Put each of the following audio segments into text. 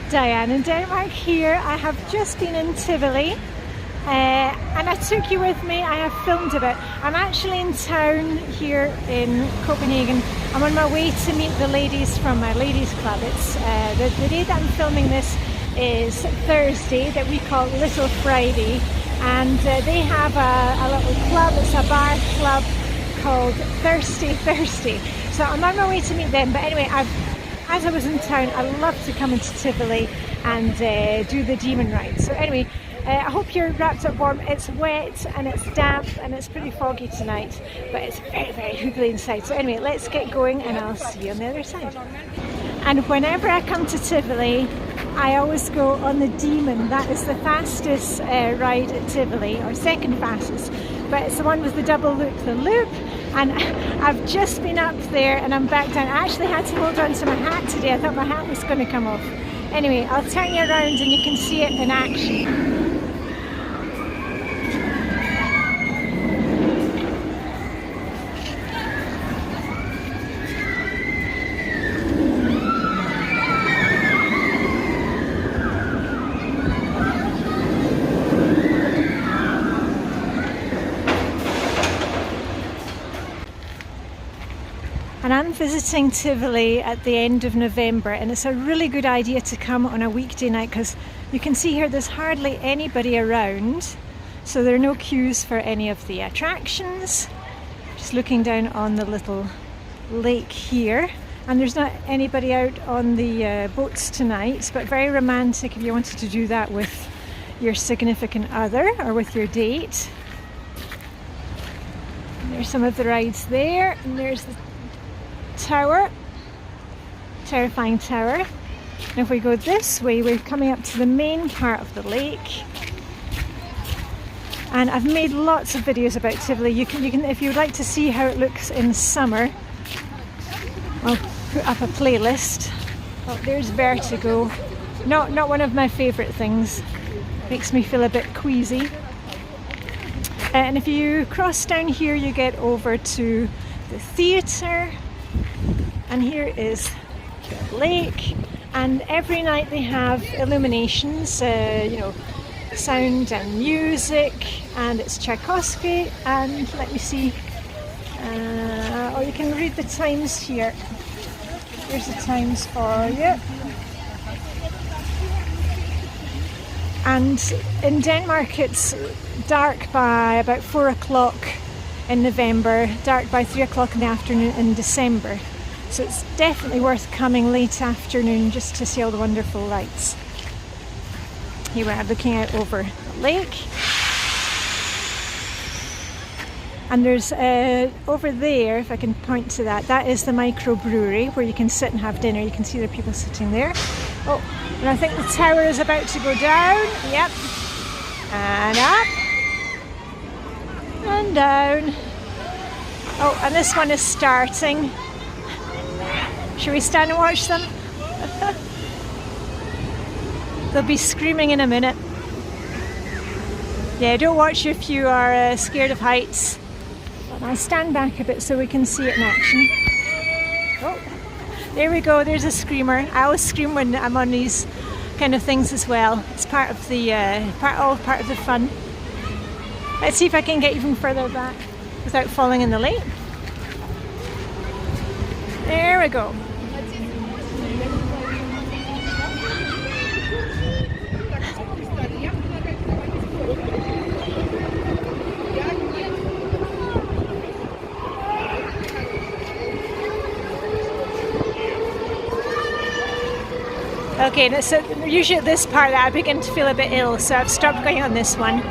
Diane in Denmark here. I have just been in Tivoli and I took you with me. I have filmed a bit. I'm actually in town here in Copenhagen. I'm on my way to meet the ladies from my ladies club. It's the day that I'm filming this is Thursday, that we call Little Friday, and they have a little club. It's a bar club called Thirsty Thursday. So I'm on my way to meet them. But anyway, as I was in town, I love to come into Tivoli and do the demon ride. So anyway, I hope you're wrapped up warm. It's wet and it's damp and it's pretty foggy tonight, but it's very, very hoogly inside. So anyway, let's get going and I'll see you on the other side. And whenever I come to Tivoli, I always go on the Demon. That is the fastest ride at Tivoli, or second fastest, but it's the one with the double loop, the loop. And I've just been up there and I'm back down. I actually had to hold on to my hat today. I thought my hat was going to come off. Anyway, I'll turn you around and you can see it in action. And I'm visiting Tivoli at the end of November, and it's a really good idea to come on a weekday night because you can see here there's hardly anybody around, so there are no queues for any of the attractions. Just looking down on the little lake here, and there's not anybody out on the boats tonight, but very romantic if you wanted to do that with your significant other or with your date. And there's some of the rides there, and there's the tower, terrifying tower. And if we go this way, we're coming up to the main part of the lake. And I've made lots of videos about Tivoli. You can, if you would like to see how it looks in summer, I'll put up a playlist. Oh, there's vertigo. Not one of my favourite things. Makes me feel a bit queasy. And if you cross down here, you get over to the theatre. And here is the lake, and every night they have illuminations, you know, sound and music, and it's Tchaikovsky. And let me see, oh, you can read the times here. Here's the times for you. And in Denmark it's dark by about 4 o'clock in November, dark by 3 o'clock in the afternoon in December. So it's definitely worth coming late afternoon just to see all the wonderful lights. Here we are looking out over the lake. And there's over there, if I can point to that, that is the microbrewery where you can sit and have dinner. You can see there are people sitting there. Oh, and I think the tower is about to go down. Yep. And up. And down. Oh, and this one is starting. Should we stand and watch them? They'll be screaming in a minute. Yeah, don't watch if you are scared of heights. I'll stand back a bit so we can see it in action. Oh, there we go, there's a screamer. I always scream when I'm on these kind of things as well. It's part of the all part of the fun. Let's see if I can get even further back without falling in the lake. There we go. Okay, so usually at this part I begin to feel a bit ill, so I've stopped going on this one.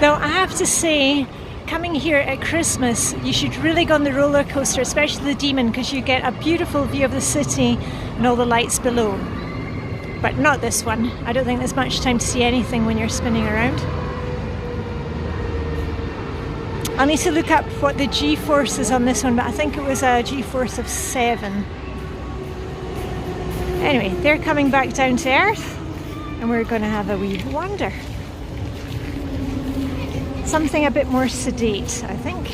Though I have to say, coming here at Christmas, you should really go on the roller coaster, especially the Demon, because you get a beautiful view of the city and all the lights below. But not this one. I don't think there's much time to see anything when you're spinning around. I'll need to look up what the G-force is on this one, but I think it was a G-force of 7. Anyway, they're coming back down to earth and we're going to have a wee wander. Something a bit more sedate, I think.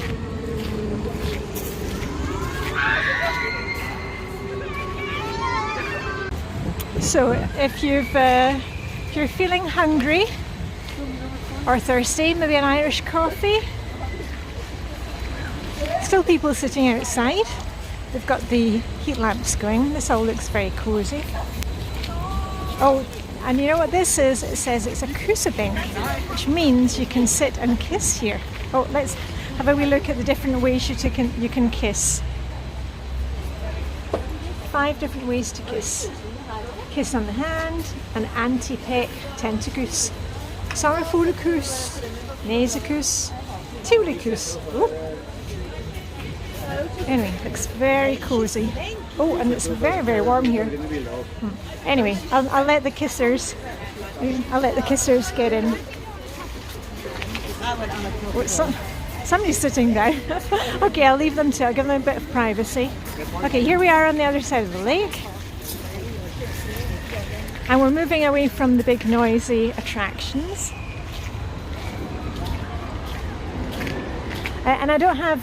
So if you're feeling hungry or thirsty, maybe an Irish coffee. Still people sitting outside. They've got the heat lamps going. This all looks very cosy. Oh, and you know what this is? It says it's a kusebänk, which means you can sit and kiss here. Oh, let's have a wee look at the different ways you can kiss. 5 different ways to kiss. Kiss on the hand, an anti-peck, tentakus, saraforikus, nasakus, tulikus. Anyway, looks very cozy. Oh, and it's very, very warm here. Anyway, I'll let the kissers get in. Oh, somebody's sitting down. Okay, I'll leave them to. I'll give them a bit of privacy. Okay, here we are on the other side of the lake. And we're moving away from the big noisy attractions. And I don't have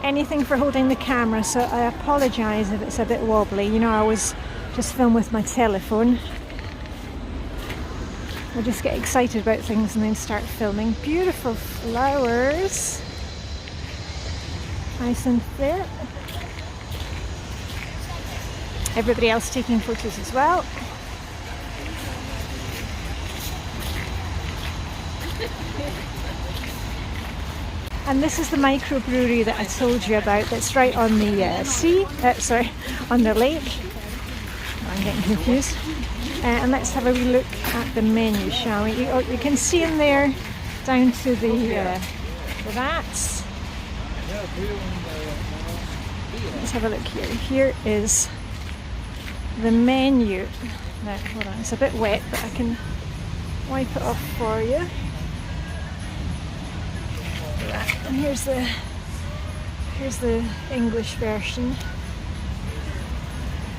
anything for holding the camera, so I apologise if it's a bit wobbly. You know, I always just film with my telephone. I just get excited about things and then start filming. Beautiful flowers. Hyacinth there. Everybody else taking photos as well. And this is the microbrewery that I told you about. That's right on the on the lake. I'm getting confused. And let's have a wee look at the menu, shall we? You can see in there down to the vats. Let's have a look here. Here is the menu. Now, hold on, it's a bit wet, but I can wipe it off for you. And here's the English version.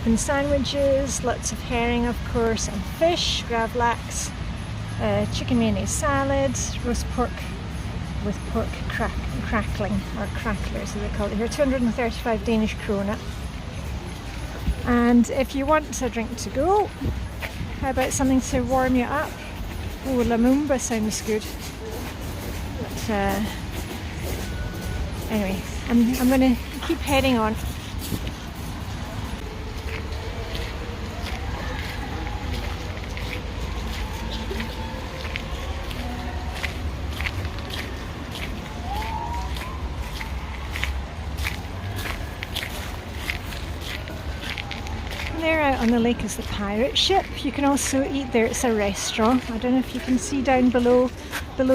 And sandwiches, lots of herring, of course, and fish, gravlax, chicken mayonnaise salad, roast pork with pork crackling, or cracklers as they call it here, 235 Danish krona. And if you want a drink to go, how about something to warm you up? Oh, Lamumba sounds good. But anyway, I'm going to keep heading on. There out on the lake is the pirate ship. You can also eat there. It's a restaurant. I don't know if you can see down below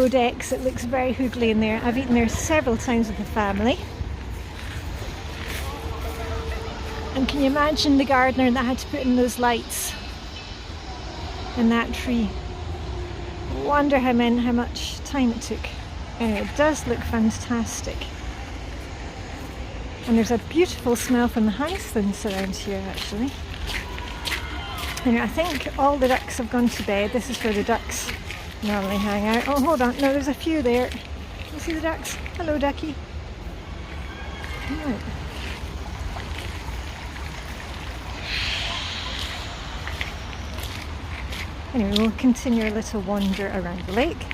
decks. It looks very hoogly in there. I've eaten there several times with the family. And can you imagine the gardener that had to put in those lights in that tree? Wonder how much time it took. Anyway, it does look fantastic. And there's a beautiful smell from the hyacinths around here, actually. Anyway, I think all the ducks have gone to bed. This is where the ducks normally hang out. Oh, hold on. No, there's a few there. You see the ducks? Hello, ducky. Right. Anyway, we'll continue a little wander around the lake.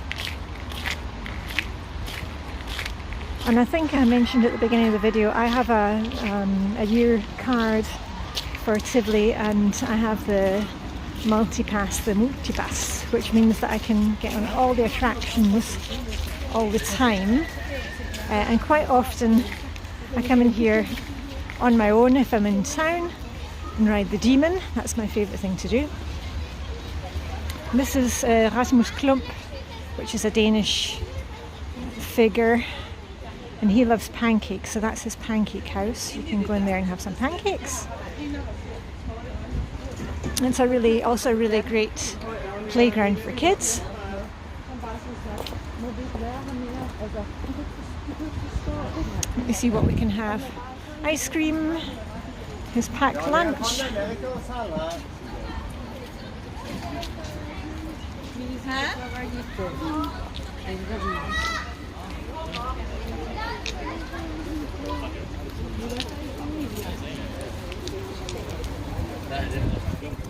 And I think I mentioned at the beginning of the video, I have a year card for Tivoli, and I have the multipass, which means that I can get on all the attractions all the time. And quite often I come in here on my own if I'm in town and ride the demon. That's my favourite thing to do. And this is Rasmus Klump, which is a Danish figure. And he loves pancakes, so that's his pancake house. You can go in there and have some pancakes. It's also a really great playground for kids. Let me see what we can have. Ice cream, his packed lunch.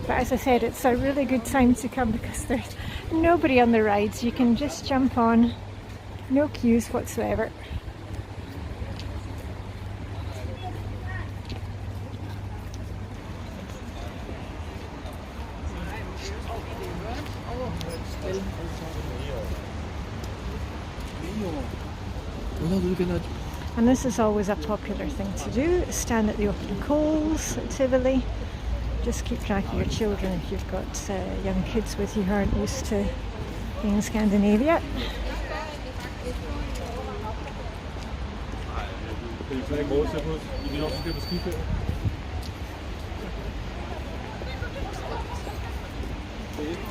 But as I said, it's a really good time to come because there's nobody on the rides. You can just jump on, no queues whatsoever. And this is always a popular thing to do, stand at the open coals at Tivoli. Just keep track of your children if you've got young kids with you who aren't used to being in Scandinavia.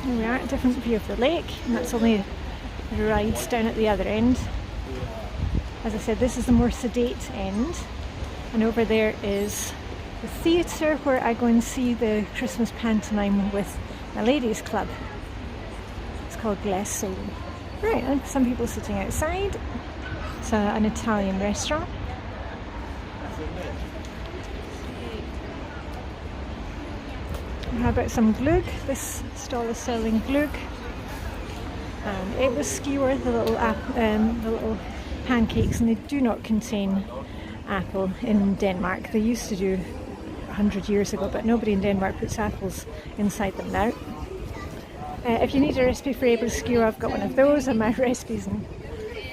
Here we are, a different view of the lake, and that's only the rides down at the other end. As I said, this is the more sedate end, and over there is the theatre where I go and see the Christmas pantomime with my ladies club. It's called Glass Soul. Right, and some people sitting outside. It's an Italian restaurant. How about some glögg? This stall is selling glögg. And it was skewer, the little pancakes, and they do not contain apple in Denmark. They used to do 100 years ago, but nobody in Denmark puts apples inside them now. If you need a recipe for able skewer, I've got one of those on my recipes and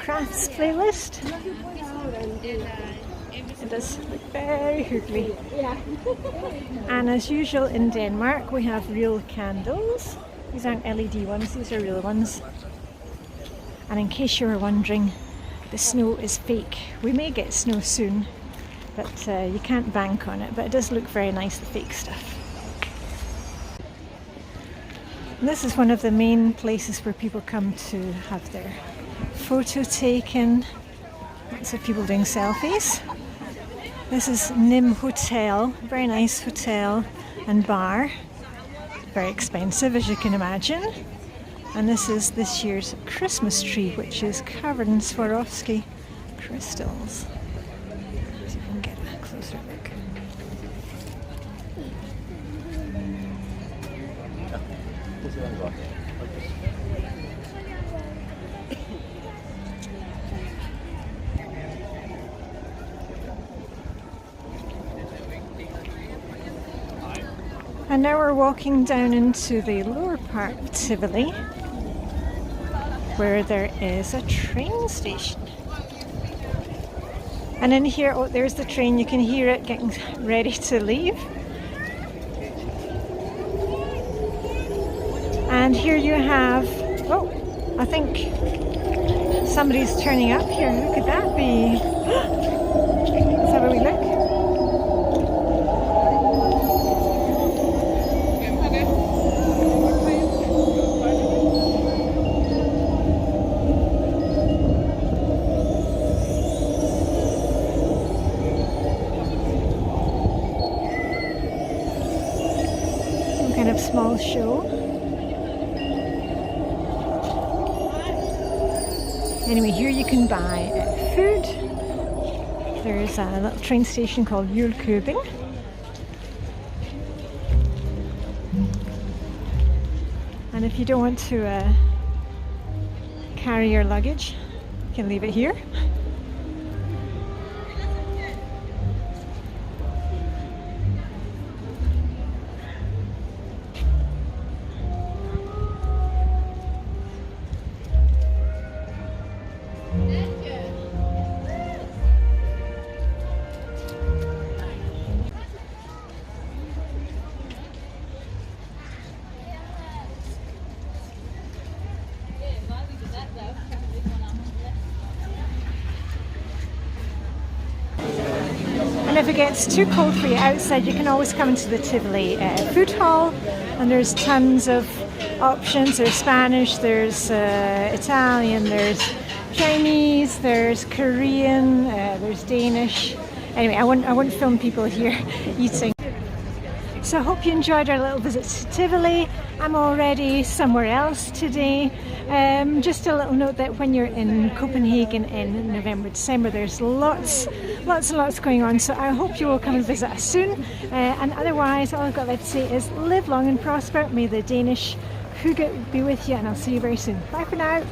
crafts playlist. It does look very hoogly. And as usual in Denmark, we have real candles. These aren't LED ones, these are real ones. And in case you were wondering, the snow is fake. We may get snow soon, but you can't bank on it. But it does look very nice, the fake stuff. And this is one of the main places where people come to have their photo taken. Lots of people doing selfies. This is Nim Hotel, very nice hotel and bar. Very expensive, as you can imagine. And this is this year's Christmas tree, which is covered in Swarovski crystals. See if we can get a closer look. And now we're walking down into the lower part of Tivoli, where there is a train station. And in here, oh, there's the train. You can hear it getting ready to leave. And here you have, oh, I think somebody's turning up here. Who could that be? Let's have a wee look. Small show. Anyway, here you can buy food. There's a little train station called Hygge Copenhagen. And if you don't want to carry your luggage, you can leave it here. And if it gets too cold for you outside, you can always come into the Tivoli food hall, and there's tons of options. There's Spanish, there's Italian, there's Chinese, there's Korean, there's Danish. Anyway, I won't film people here eating. So I hope you enjoyed our little visit to Tivoli. I'm already somewhere else today. Just a little note that when you're in Copenhagen in November, December, there's lots lots and lots going on. So I hope you will come and visit us soon. And otherwise, all I've got left to say is live long and prosper. May the Danish Hygge be with you, and I'll see you very soon. Bye for now.